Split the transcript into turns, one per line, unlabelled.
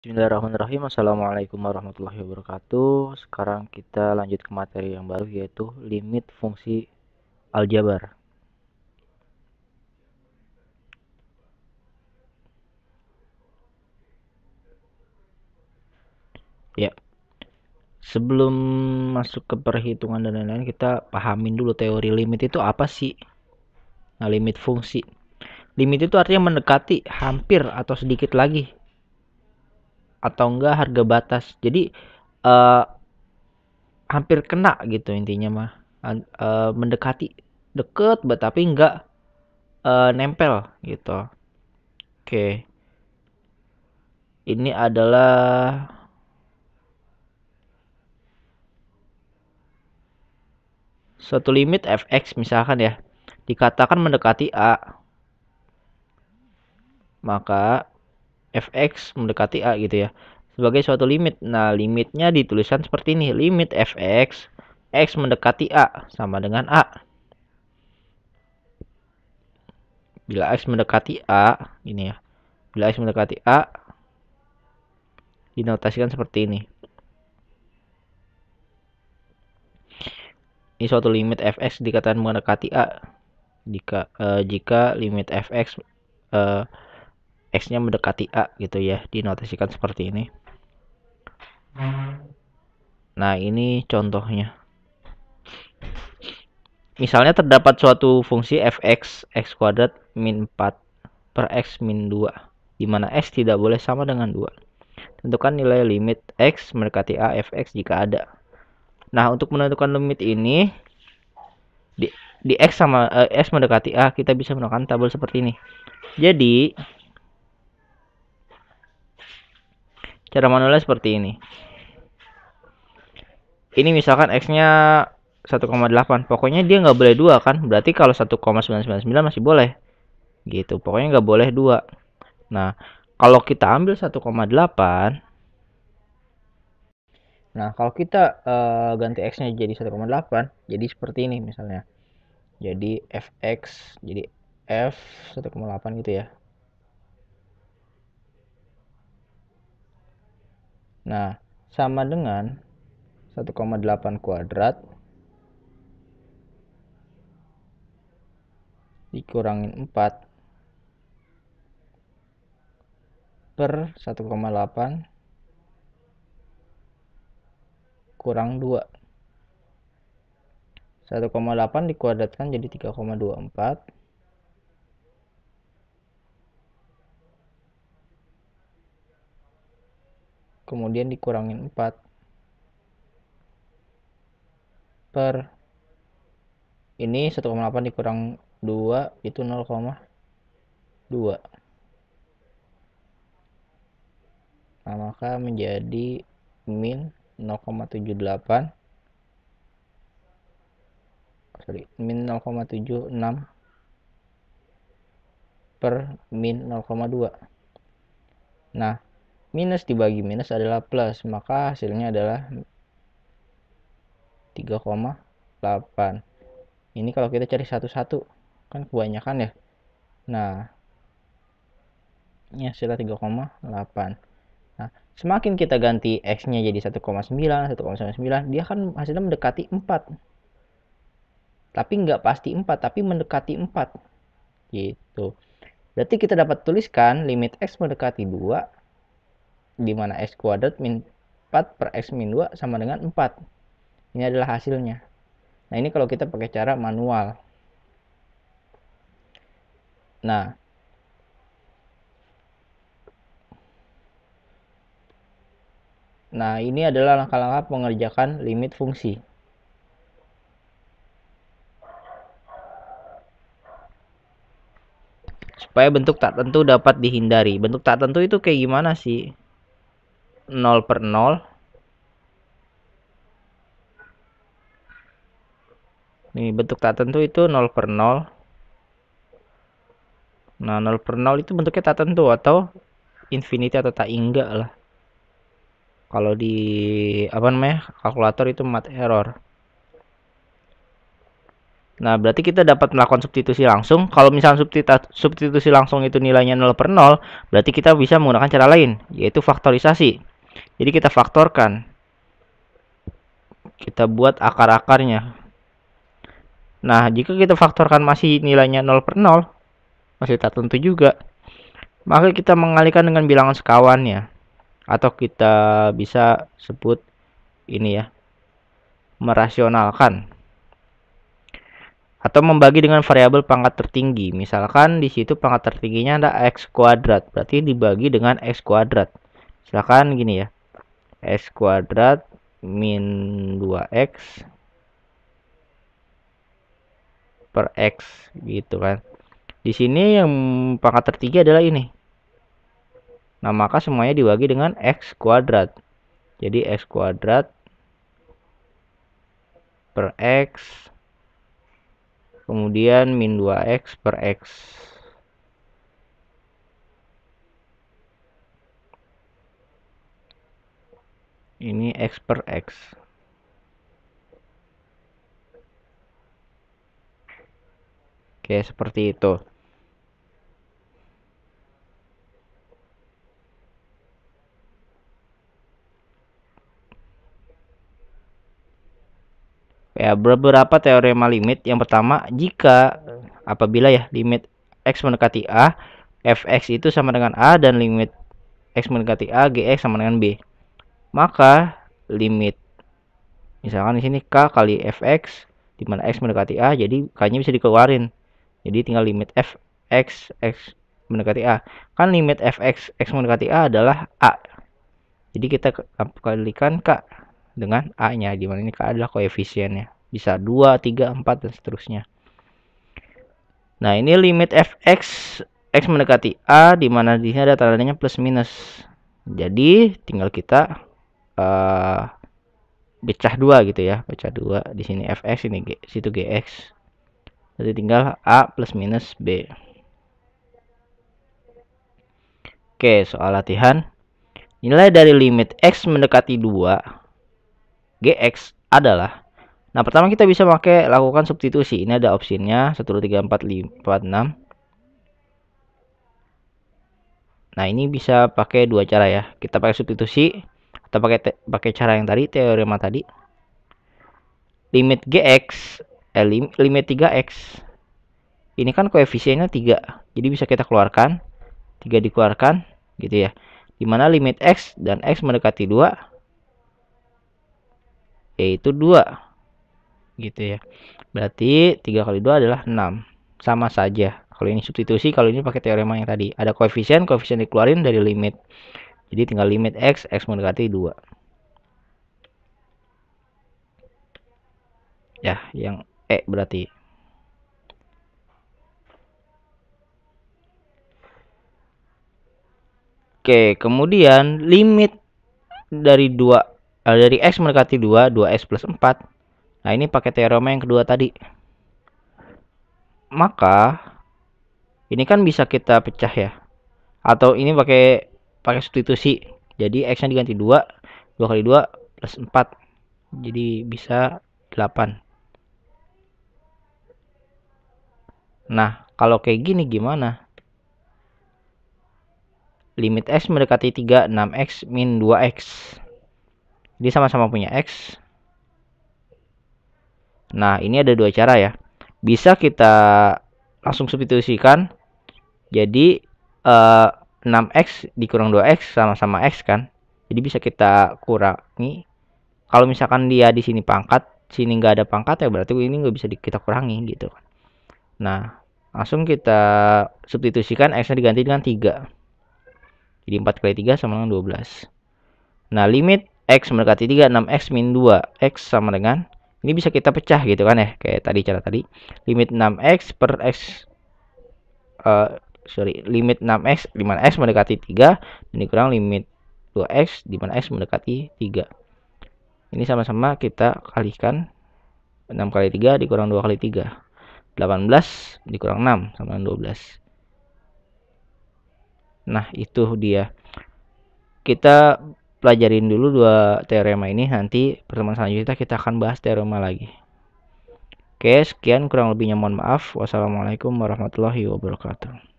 Bismillahirrahmanirrahim. Assalamualaikum warahmatullahi wabarakatuh. Sekarang kita lanjut ke materi yang baru, yaitu limit fungsi aljabar. Ya, sebelum masuk ke perhitungan dan lain-lain, kita pahamin dulu teori limit itu apa sih. Nah, limit fungsi. Limit itu artinya mendekati, hampir, atau sedikit lagi, atau enggak harga batas. Jadi hampir kena gitu intinya mah. Mendekati, deket tapi enggak nempel gitu. Oke. Ini adalah suatu limit fx misalkan ya, dikatakan mendekati A, maka fx mendekati A gitu ya, sebagai suatu limit. Nah, limitnya dituliskan seperti ini. Limit fx, x mendekati A sama dengan A. Bila x mendekati A, ini ya. Bila x mendekati A, dinotasikan seperti ini. Ini suatu limit fx dikatakan mendekati A jika limit fx x-nya mendekati A gitu ya, dinotasikan seperti ini. Nah, ini contohnya. Misalnya terdapat suatu fungsi fx x kuadrat min 4 per x min 2, di mana x tidak boleh sama dengan 2. Tentukan nilai limit x mendekati A fx jika ada. Nah, untuk menentukan limit ini, di x sama x mendekati A, kita bisa menggunakan tabel seperti ini. Jadi, cara manualnya seperti ini. Ini misalkan x-nya 1,8. Pokoknya dia nggak boleh 2 kan? Berarti kalau 1,999 masih boleh. Gitu. Pokoknya nggak boleh 2. Nah, kalau kita ambil 1,8. Nah, kalau kita ganti x-nya jadi 1,8, jadi seperti ini misalnya. Jadi fx, jadi f 1,8 gitu ya. Nah, sama dengan 1,8 kuadrat dikurangin 4 per 1,8 kurang 2. 1,8 dikuadratkan jadi 3,24. Kemudian dikurangin 4 per ini 1,8 dikurang 2 itu 0,2. Nah, maka menjadi min 0,78, min 0,76 per min 0,2. Nah, minus dibagi minus adalah plus, maka hasilnya adalah 3,8. Ini kalau kita cari satu-satu kan kebanyakan ya. Nah, ini hasilnya 3,8. Nah, semakin kita ganti x-nya jadi 1,9, 1,99, dia kan hasilnya mendekati 4. Tapi nggak pasti 4, tapi mendekati 4. Gitu. Berarti kita dapat tuliskan limit x mendekati 2, di mana x kuadrat min 4 per x min 2 sama dengan 4. Ini adalah hasilnya. Nah, ini kalau kita pakai cara manual. Nah, ini adalah langkah-langkah mengerjakan limit fungsi. Supaya bentuk tak tentu dapat dihindari. Bentuk tak tentu itu kayak gimana sih? 0 per 0. Nih, bentuk tak tentu itu 0 per 0. Nah, 0 per 0 itu bentuknya tak tentu atau infinity atau tak hingga lah. Kalau di kalkulator itu mat error. Nah, berarti kita dapat melakukan substitusi langsung. Kalau misalnya substitusi langsung itu nilainya 0/0, berarti kita bisa menggunakan cara lain, yaitu faktorisasi. Jadi kita faktorkan. Kita buat akar-akarnya. Nah, jika kita faktorkan masih nilainya 0/0, masih tak tentu juga, maka kita mengalihkan dengan bilangan sekawannya. Atau kita bisa sebut ini ya, merasionalkan. Atau membagi dengan variabel pangkat tertinggi. Misalkan di situ pangkat tertingginya ada x kuadrat, berarti dibagi dengan x kuadrat. Misalkan gini ya, x kuadrat min 2x per x gitu kan. Di sini yang pangkat tertinggi adalah ini. Nah, maka semuanya dibagi dengan x kuadrat. Jadi x kuadrat per x, kemudian min 2x per x. Ini x per x. Oke, seperti itu. Ya, beberapa teorema limit. Yang pertama, jika apabila ya limit x mendekati a, fx itu sama dengan a, dan limit x mendekati a, gx sama dengan b. Maka limit misalkan di sini k kali fx di mana x mendekati a, jadi k-nya bisa dikeluarin. Jadi tinggal limit fx x mendekati a. Kan limit fx x mendekati a adalah a. Jadi kita kalikan k dengan a-nya, di mana ini k adalah koefisiennya. Bisa 2, 3, 4 dan seterusnya. Nah, ini limit fx x mendekati a, di mana di sini ada tandanya plus minus. Jadi tinggal kita pecah 2 gitu ya, pecah 2. Di sini fx, ini situ gx. Jadi tinggal a plus minus b. Oke, soal latihan. Nilai dari limit x mendekati 2 gx adalah, nah pertama kita bisa lakukan substitusi. Ini ada opsinya 1, 2, 3, 4, 5, 4, 6. Nah, ini bisa pakai dua cara ya. Kita pakai substitusi atau pakai cara yang tadi, teorema tadi. Limit gx, limit 3x. Ini kan koefisiennya 3. Jadi bisa kita keluarkan. 3 dikeluarkan gitu ya. Dimana limit x dan x mendekati 2 yaitu 2 gitu ya. Berarti 3 kali 2 adalah 6. Sama saja. Kalau ini substitusi, kalau ini pakai teorema yang tadi. Ada koefisien dikeluarin dari limit. Jadi tinggal limit x mendekati 2. Ya, yang E berarti. Oke, kemudian limit dari dari x mendekati 2, 2x plus 4. Nah, ini pakai teorema yang kedua tadi. Maka ini kan bisa kita pecah ya. Atau ini pakai substitusi. Jadi x-nya diganti 2, 2 kali 2 plus 4. Jadi bisa 8. Nah, kalau kayak gini gimana? Limit x mendekati 3, 6x min 2x. Jadi sama-sama punya x. Nah, ini ada dua cara ya. Bisa kita langsung substitusikan. Jadi 6x dikurang 2x sama-sama x kan. Jadi bisa kita kurangi. Kalau misalkan dia di sini pangkat, sini nggak ada pangkat ya, berarti ini nggak bisa kita kurangi gitu kan. Nah, langsung kita substitusikan, x-nya diganti dengan 3. Jadi 4 kali 3 sama dengan 12. Nah, limit x mendekati 3, 6x min 2x sama dengan, ini bisa kita pecah gitu kan ya, kayak tadi cara tadi. Limit 6x per x, limit 6x di mana x mendekati 3 dan dikurang limit 2x di mana x mendekati 3. Ini sama-sama kita kalikan. 6 kali 3 dikurang 2 kali 3. 18 dikurang 6 sama dengan 12. Nah, itu dia. Kita pelajarin dulu dua teorema ini. Nanti pertemuan selanjutnya kita akan bahas teorema lagi. Oke, sekian kurang lebihnya mohon maaf. Wassalamualaikum warahmatullahi wabarakatuh.